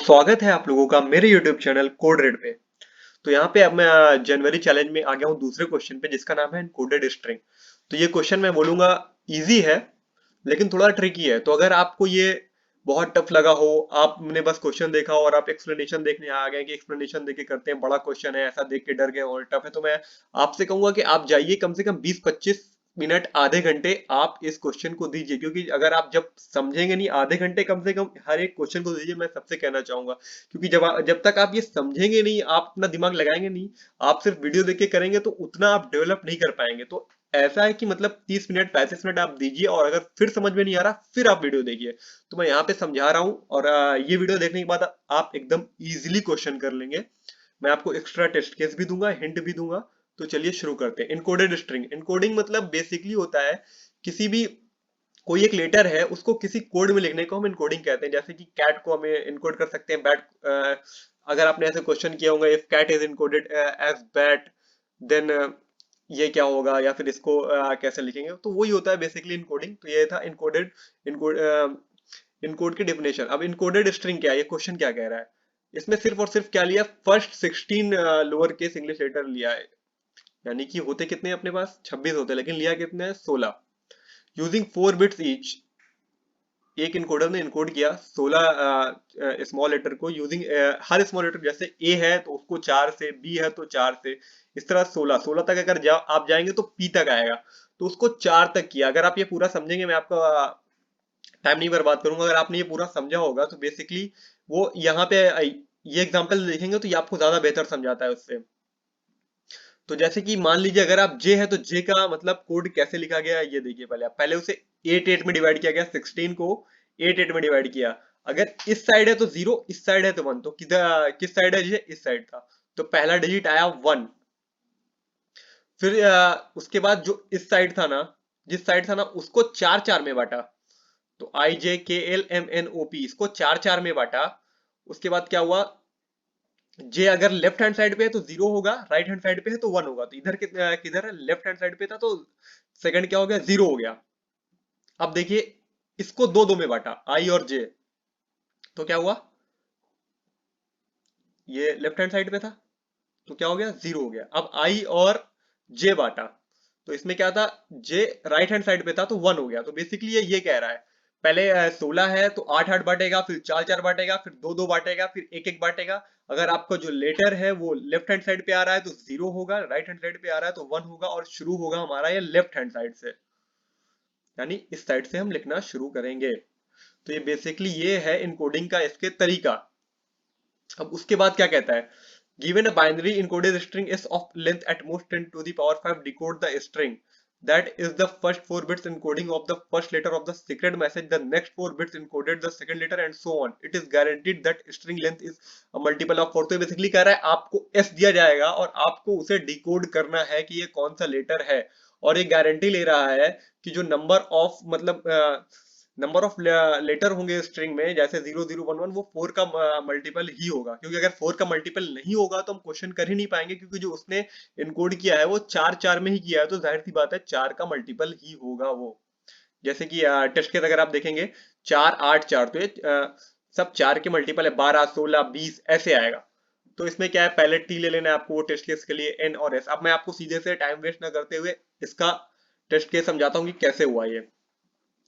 स्वागत है आप लोगों का मेरे YouTube चैनल कोड रेड पे। तो यहाँ पे अब मैं जनवरी चैलेंज में आ गया हूँ दूसरे क्वेश्चन पे जिसका नाम है इनकोडेड स्ट्रिंग। तो ये क्वेश्चन मैं बोलूंगा इजी है लेकिन थोड़ा ट्रिकी है। तो अगर आपको ये बहुत टफ लगा हो, आपने बस क्वेश्चन देखा हो और आप एक्सप्लेनेशन देखने आ गए कि एक्सप्लेनेशन देके करते हैं, बड़ा क्वेश्चन है, ऐसा देख के डर गए और टफ है, तो मैं आपसे कहूंगा कि आप जाइए, कम से कम 20-25 मिनट, आधे घंटे आप इस क्वेश्चन को दीजिए। क्योंकि अगर आप जब समझेंगे नहीं, आधे घंटे कम से कम हर एक क्वेश्चन को दीजिए, मैं सबसे कहना चाहूंगा। क्योंकि जब तक आप ये समझेंगे नहीं, आप अपना दिमाग लगाएंगे नहीं, आप सिर्फ वीडियो देख के करेंगे, तो उतना आप डेवलप नहीं कर पाएंगे। तो ऐसा है कि मतलब 30 मिनट 35 मिनट आप दीजिए, और अगर फिर समझ में नहीं आ रहा फिर आप वीडियो देखिए। तो मैं यहाँ पे समझा रहा हूँ, और ये वीडियो देखने के बाद आप एकदम इजीली क्वेश्चन कर लेंगे। मैं आपको एक्स्ट्रा टेस्ट केस भी दूंगा, हिंट भी दूंगा। तो चलिए शुरू करते हैं। इनकोडेड स्ट्रिंग, इनकोडिंग मतलब बेसिकली होता है किसी भी कोई एक लेटर है उसको किसी कोड में लिखने को हम इनकोडिंग कहते हैं। जैसे कि कैट को हमें इनकोड कर सकते हैं बैट। अगर आपने ऐसे क्वेश्चन किया होगा, if cat is encoded as bat, then ये क्या होगा, या फिर इसको कैसे लिखेंगे। तो वही होता है बेसिकली इनकोडिंग। तो ये था इनकोडेड इनकोड इनकोड की डेफिनेशन। अब इनकोडेड स्ट्रिंग क्या है, ये क्वेश्चन क्या कह रहा है। इसमें सिर्फ और सिर्फ क्या लिया, first 16 lower case English letter लिया है। यानी कि होते कितने हैं अपने पास, 26 होते हैं, लेकिन लिया कितने हैं, 16। यूजिंग 4 बिट्स ईच, एक इनकोडर ने इनकोड किया 16 स्मॉल लेटर को यूजिंग हर स्मॉल लेटर। जैसे ए है तो उसको 4 से, बी है तो 4 से, इस तरह 16 16 तक अगर आप जाएंगे तो पी तक आएगा। तो उसको 4 तक किया। अगर आप ये पूरा समझेंगे, मैं आपका टाइम नहीं बर्बाद करूंगा, अगर आपने ये पूरा समझा होगा तो बेसिकली वो यहाँ पे ये एग्जांपल देखेंगे तो ये आपको ज्यादा बेहतर समझाता है उससे। तो जैसे कि मान लीजिए अगर आप जे है तो जे का मतलब कोड कैसे लिखा गया है ये देखिए। पहले आप पहले उसे 8 8 में डिवाइड किया गया, 16 को 8 8 में डिवाइड किया। अगर इस साइड है तो 0, इस साइड है तो 1, तो किधर किस साइड है, ये इस साइड था। तो पहला डिजिट आया 1। फिर उसके बाद जो इस साइड था ना, जिस साइड था ना, उसको 4 4 में बांटा। तो I J K L M N O P, इसको 4 4 में बांटा। उसके बाद क्या हुआ, जे अगर लेफ्ट हैंड साइड पे है तो 0 होगा, राइट हैंड साइड पे है तो 1 होगा। तो इधर किधर है, लेफ्ट हैंड साइड पे था, तो सेकंड क्या हो गया, 0 हो गया। अब देखिए, इसको दो दो में बांटा, आई और जे, तो क्या हुआ, ये लेफ्ट हैंड साइड पे था तो क्या हो गया, 0 हो गया। अब आई और जे बांटा, तो इसमें क्या था, जे राइट हैंड साइड पे था तो 1 हो गया। तो बेसिकली ये कह रहा है, पहले 16 है तो 8 8 बांटेगा, फिर 4 4 बांटेगा, फिर 2 2 बांटेगा, फिर 1 1 बांटेगा। अगर आपका जो लेटर है वो लेफ्ट हैंड साइड पे आ रहा है तो 0 होगा, राइट हैंड साइड पे आ रहा है तो 1 होगा, और शुरू होगा हमारा ये लेफ्ट हैंड साइड से। यानी इस साइड से हम लिखना शुरू करेंगे। तो ये बेसिकली ये है इनकोडिंग का इसके तरीका। अब उसके बाद क्या कहता है, given a binary encoded string is of length at most 10 to the power 5, decode the string that is the first 4 bits encoding of the first letter of the secret message, the next 4 bits encoded the second letter, and so on. It is guaranteed that string length is a multiple of 4। तो basically कह रहा है आपको s दिया जाएगा और आपको उसे डिकोड करना है कि ये कौन सा लेटर है। और ये गारंटी ले रहा है कि जो नंबर ऑफ मतलब नंबर ऑफ लेटर होंगे स्ट्रिंग में, जैसे 0011, वो 4 का मल्टीपल ही होगा। क्योंकि अगर 4 का मल्टीपल नहीं होगा तो हम क्वेश्चन कर ही नहीं पाएंगे, क्योंकि जो उसने इनकोड किया है वो 4 4 में ही किया है, तो जाहिर सी बात है 4 का मल्टीपल ही होगा वो। जैसे कि टेस्ट केस अगर आप देखेंगे, 4 8 4, तो ये सब 4 के मल्टीपल है, 12 16 20 ऐसे आएगा। तो इसमें क्या है, पहले टी ले लेना है आपको वो टेस्ट केस के लिए, एन और एस। अब मैं आपको सीधे से टाइम वेस्ट ना करते हुए इसका टेस्ट केस समझाता हूँ कि कैसे हुआ ये।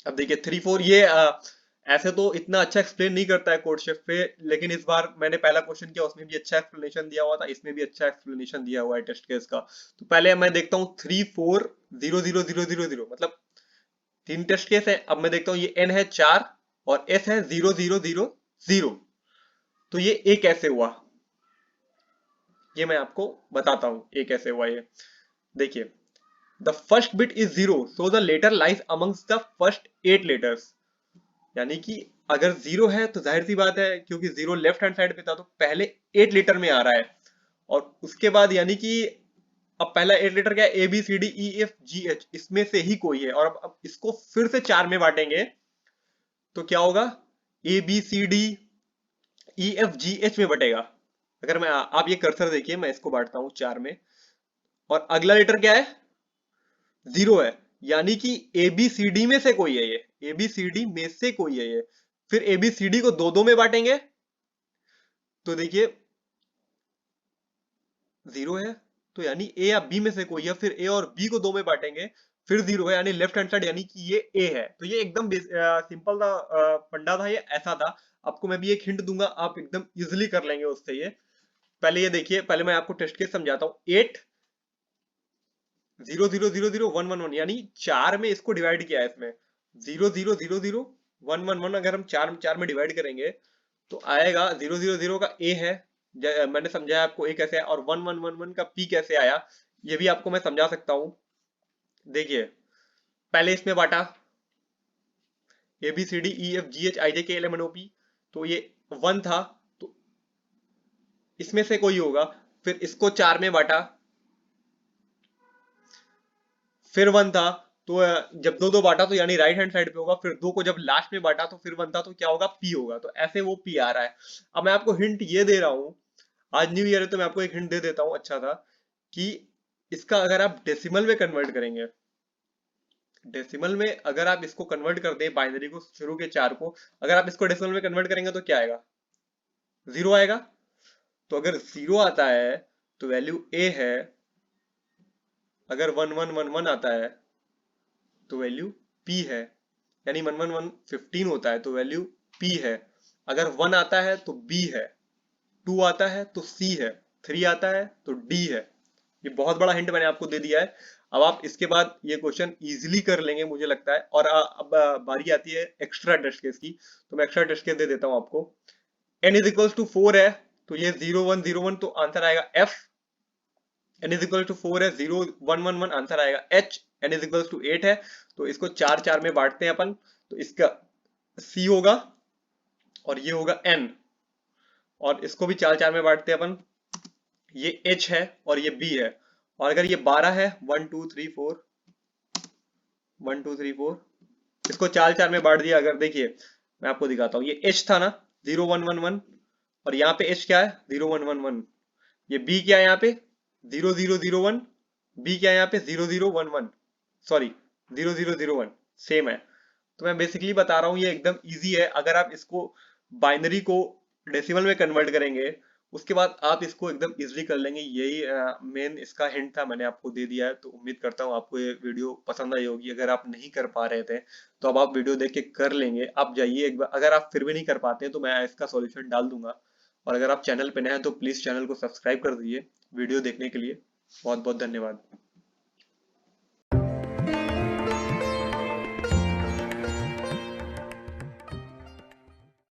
अब देखिए 3 4, ये ऐसे तो इतना अच्छा एक्सप्लेन नहीं करता है कोड शेफ पे, लेकिन इस बार मैंने पहला क्वेश्चन किया उसमें भी अच्छा एक्सप्लेनेशन दिया हुआ था, इसमें भी अच्छा एक्सप्लेनेशन दिया हुआ है टेस्ट केस का। तो पहले मैं देखता हूँ 3 4 0 0 0 0 मतलब 3 टेस्ट केस है। अब मैं देखता हूँ ये एन है 4 और एस है 0 0 0 0। तो ये ए कैसे हुआ, ये मैं आपको बताता हूँ ए कैसे हुआ ये। देखिए, the first bit is 0, so the letter lies amongst the first 8 letters. यानी कि अगर 0 है तो जाहिर सी बात है, क्योंकि 0 लेफ्ट हैंड साइड पे था तो पहले 8 लीटर में आ रहा है। और उसके बाद यानी कि अब पहला 8 लीटर क्या है, A B C D E F G H, इसमें से ही कोई है। और अब इसको फिर से 4 में बांटेंगे तो क्या होगा, A B C D E F G H में बटेगा। अगर मैं आप ये कर्सर देखिए, मैं इसको बांटता हूं 4 में, और अगला लेटर क्या है, 0 है। यानी कि ए बी सी डी में से कोई है ये, ए बी सी डी में से कोई है ये। फिर ए बी सी डी को दो दो में बांटेंगे तो देखिए 0 है, तो यानी ए या बी में से कोई है, फिर ए और बी को दो में बांटेंगे, फिर 0 है, यानी लेफ्ट हैंड साइड, यानी कि ये ए है। तो ये एकदम सिंपल था, फंडा था, ये ऐसा था। आपको मैं भी एक हिंट दूंगा, आप एकदम इजिली कर लेंगे उससे ये। पहले ये देखिए, पहले मैं आपको टेस्ट केस समझाता हूँ। 8 0 0 0 0 1 1 1, यानी चार में इसको डिवाइड किया है इसमें। 0 0 0 0 1 1 1, अगर हम चार चार में डिवाइड करेंगे तो आएगा 0 0 0 का ए है, मैंने समझाया आपको ए कैसे है, और 1 1 1 1 का पी कैसे आया, ये भी आपको मैं समझा सकता हूँ। देखिए पहले इसमें बांटा A B C D E F G H I J K L M N O P, तो ये 1 था, तो इसमें से कोई होगा। फिर इसको चार में बांटा, फिर 1 था, तो जब दो दो बांटा तो यानी राइट हैंड साइड पे होगा, फिर दो को जब लास्ट में बांटा तो फिर 1 था, तो क्या होगा, पी होगा। तो ऐसे वो पी आ रहा है। अब मैं आपको हिंट ये दे रहा हूँ, आज न्यू ईयर है तो मैं आपको एक हिंट दे देता हूँ अच्छा था, कि इसका अगर आप डेसिमल में कन्वर्ट करेंगे, डेसिमल में अगर आप इसको कन्वर्ट कर दे, बाइनरी को शुरू के चार को अगर आप इसको डेसिमल में कन्वर्ट करेंगे तो क्या आएगा, 0 आएगा। तो अगर 0 आता है तो वैल्यू ए है, अगर 1 1 1 1 आता है तो वैल्यू पी है, यानी 1 1 1 15 होता है तो वैल्यू पी है। अगर 1 आता है तो बी है, 2 आता है तो सी है, 3 आता है तो डी है। ये बहुत बड़ा हिंट मैंने आपको दे दिया है। अब आप इसके बाद ये क्वेश्चन इजीली कर लेंगे मुझे लगता है। और अब बारी आती है एक्स्ट्रा टेस्ट केस की, तो मैं एक्स्ट्रा टेस्ट केस दे देता हूं आपको। n इज इक्वल टू 4 है, तो ये 0 1 0 1, तो आंसर आएगा f। n is equal to 4 है, 0 1 1 1, आंसर आएगा h। n is equal to 8 है, तो इसको चार चार में बांटते हैं अपन, तो इसका c होगा, और ये होगा n, और इसको भी चार चार में बांटते हैं अपन, ये h है और ये b है। और अगर ये 12 है, 1 2 3 4, 1 2 3 4, इसको चार चार में बांट दिया। अगर देखिए मैं आपको दिखाता हूँ, ये h था ना, 0 1 1 1, और यहाँ पे h क्या है, 0 1 1 1। ये b क्या है यहाँ पे, 0 0 0 1, b क्या है यहाँ पे, 0 0 1 1, सॉरी 0 0 0 1, सेम है। तो मैं बेसिकली बता रहा हूँ ये एकदम इजी है। अगर आप इसको बाइनरी को डेसिमल में कन्वर्ट करेंगे, उसके बाद आप इसको एकदम इजीली कर लेंगे। यही मेन इसका हिंट था, मैंने आपको दे दिया है। तो उम्मीद करता हूँ आपको ये वीडियो पसंद आई होगी। अगर आप नहीं कर पा रहे थे तो अब आप वीडियो देख के कर लेंगे। आप जाइए एक बार, अगर आप फिर भी नहीं कर पाते हैं तो मैं इसका सॉल्यूशन डाल दूंगा। और अगर आप चैनल पे नए हैं तो प्लीज चैनल को सब्सक्राइब कर दीजिए। वीडियो देखने के लिए बहुत बहुत धन्यवाद।